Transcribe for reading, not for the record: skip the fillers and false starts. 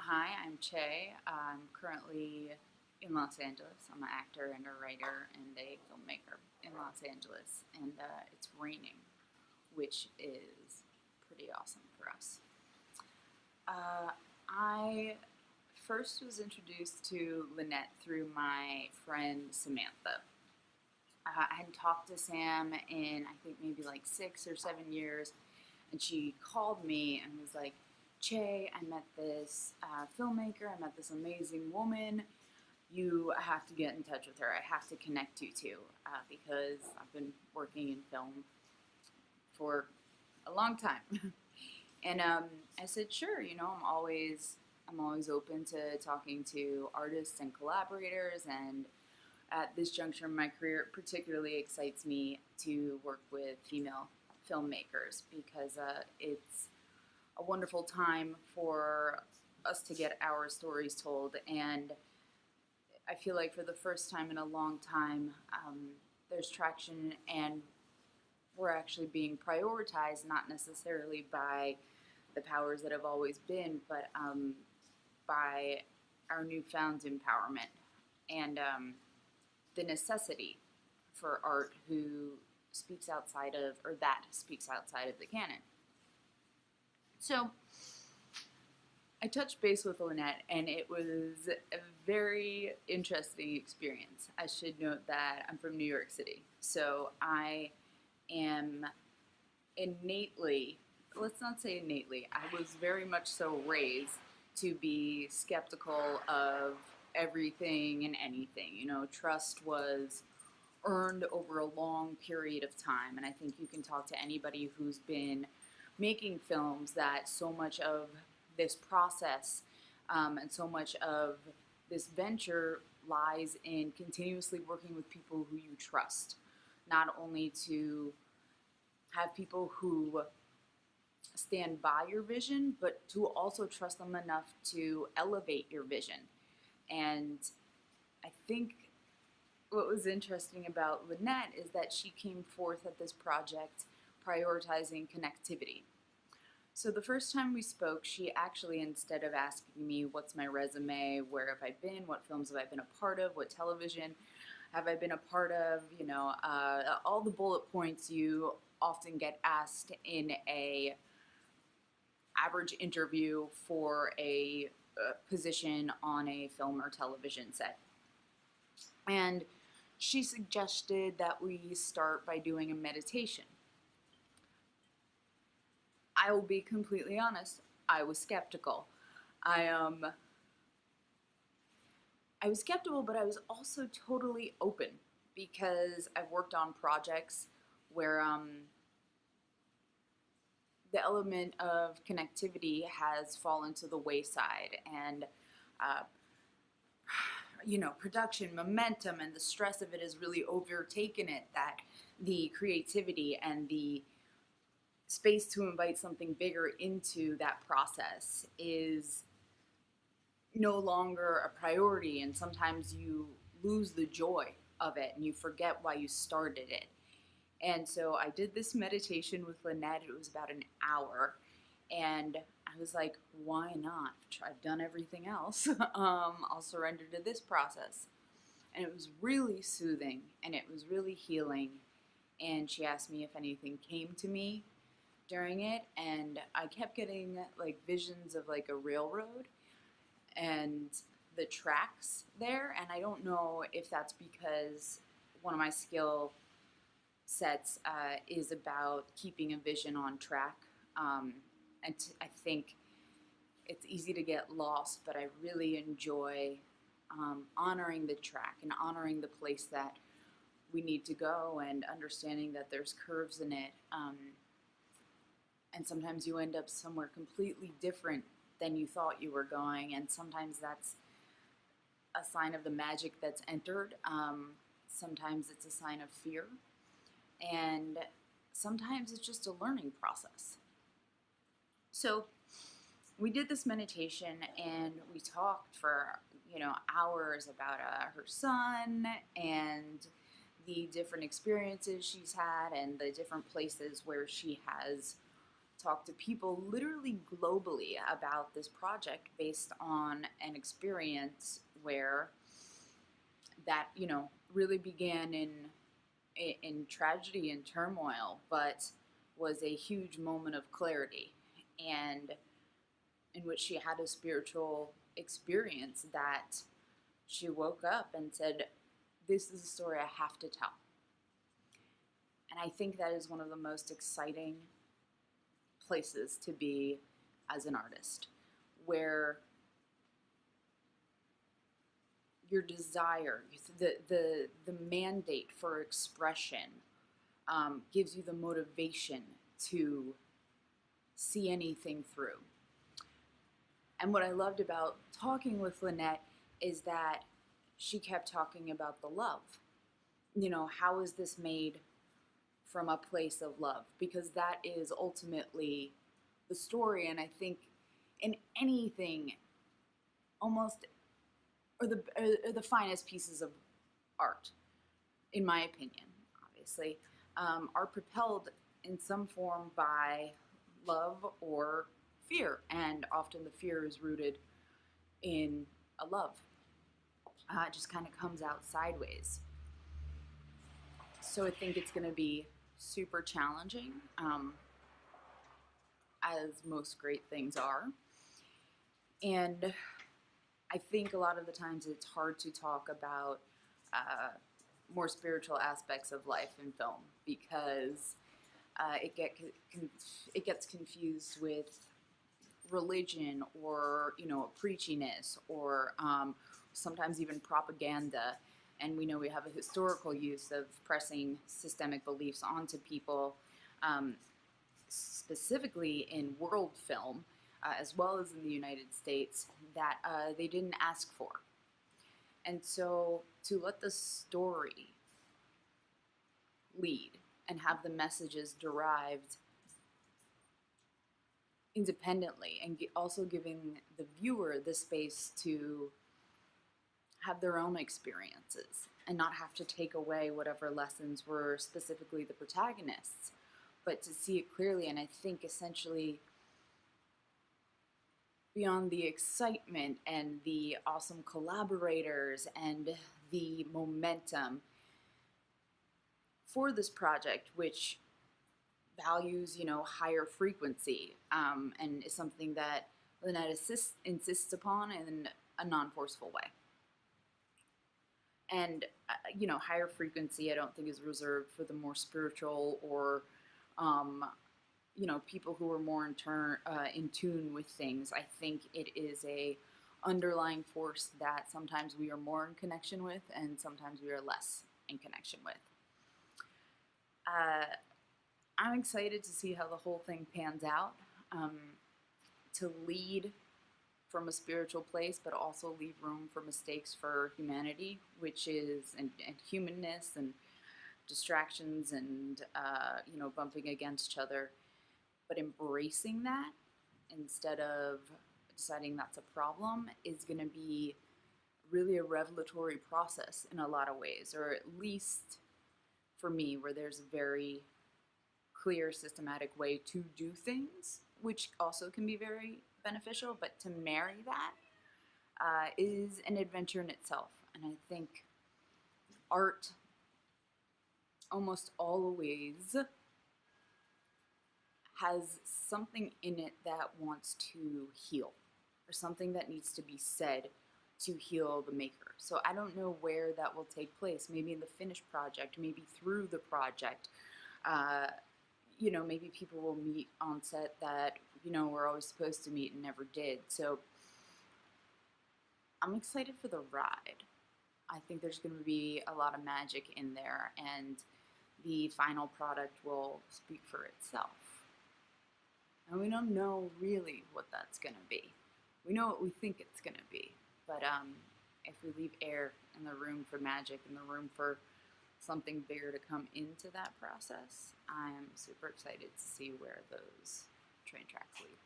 Hi, I'm Che. I'm currently in Los Angeles. I'm an actor and a writer and a filmmaker in Los Angeles, and it's raining, which is pretty awesome for us. I first was introduced to Lannette through my friend Samantha. I hadn't talked to Sam in I think maybe like 6 or 7 years, and she called me and was like, Che, I met this filmmaker, I met this amazing woman. You have to get in touch with her. I have to connect you two because I've been working in film for a long time. And I said, sure. I'm always open to talking to artists and collaborators. And at this juncture in my career, it particularly excites me to work with female filmmakers because it's a wonderful time for us to get our stories told. And I feel like for the first time in a long time, there's traction and we're actually being prioritized, not necessarily by the powers that have always been, but by our newfound empowerment and the necessity for art who speaks outside of, or that speaks outside of the canon. So I touched base with Lannette, and it was a very interesting experience. I should note that I'm from New York City, so I am innately, let's not say innately, I was very much so raised to be skeptical of everything and anything. Trust was earned over a long period of time, and I think you can talk to anybody who's been making films that so much of this process and so much of this venture lies in continuously working with people who you trust. Not only to have people who stand by your vision, but to also trust them enough to elevate your vision. And I think what was interesting about Lannette is that she came forth at this project prioritizing connectivity. So the first time we spoke, she actually, instead of asking me what's my resume, where have I been, what films have I been a part of, what television have I been a part of, all the bullet points you often get asked in a average interview for a position on a film or television set. And she suggested that we start by doing a meditation. I will be completely honest, I was skeptical. I was skeptical, but I was also totally open because I've worked on projects where the element of connectivity has fallen to the wayside, and production momentum and the stress of it has really overtaken it, that the creativity and the space to invite something bigger into that process is no longer a priority, and sometimes you lose the joy of it and you forget why you started it. And so I did this meditation with Lannette. It was about an hour, and I was like, why not? I've done everything else. I'll surrender to this process. And it was really soothing and it was really healing. And she asked me if anything came to me during it, and I kept getting like visions of like a railroad and the tracks there. And I don't know if that's because one of my skill sets is about keeping a vision on track. I think it's easy to get lost, but I really enjoy honoring the track and honoring the place that we need to go, and understanding that there's curves in it. And sometimes you end up somewhere completely different than you thought you were going, and sometimes that's a sign of the magic that's entered. Sometimes it's a sign of fear, and sometimes it's just a learning process. So we did this meditation and we talked for hours about her son and the different experiences she's had and the different places where she has talk to people literally globally about this project based on an experience where that, really began in tragedy and turmoil, but was a huge moment of clarity, and in which she had a spiritual experience that she woke up and said, this is a story I have to tell. And I think that is one of the most exciting places to be as an artist, where your desire, the mandate for expression gives you the motivation to see anything through. And what I loved about talking with Lannette is that she kept talking about the love. How is this made from a place of love? Because that is ultimately the story. And I think in anything, almost, or the finest pieces of art, in my opinion, obviously, are propelled in some form by love or fear. And often the fear is rooted in a love. It just kind of comes out sideways. So I think it's going to be super challenging, as most great things are. And I think a lot of the times it's hard to talk about more spiritual aspects of life in film, because it gets confused with religion, or preachiness, or sometimes even propaganda. And we know we have a historical use of pressing systemic beliefs onto people, specifically in world film, as well as in the United States, that they didn't ask for. And so to let the story lead and have the messages derived independently, and also giving the viewer the space to have their own experiences and not have to take away whatever lessons were specifically the protagonists, but to see it clearly. And I think essentially, beyond the excitement and the awesome collaborators and the momentum for this project, which values, higher frequency, and is something that Lannette insists upon in a non-forceful way. And, higher frequency I don't think is reserved for the more spiritual, or, people who are more in tune with things. I think it is a underlying force that sometimes we are more in connection with, and sometimes we are less in connection with. I'm excited to see how the whole thing pans out, to lead from a spiritual place, but also leave room for mistakes for humanity, which is, and humanness, and distractions, and, bumping against each other. But embracing that instead of deciding that's a problem is going to be really a revelatory process in a lot of ways, or at least for me, where there's a very clear, systematic way to do things, which also can be very beneficial. But to marry that is an adventure in itself. And I think art almost always has something in it that wants to heal, or something that needs to be said to heal the maker. So I don't know where that will take place. Maybe in the finished project, maybe through the project. Maybe people will meet on set that, we're always supposed to meet and never did. So I'm excited for the ride. I think there's going to be a lot of magic in there, and the final product will speak for itself. And we don't know really what that's going to be. We know what we think it's going to be. But if we leave air in the room for magic, in the room for something bigger to come into that process, I'm super excited to see where those train tracks lead.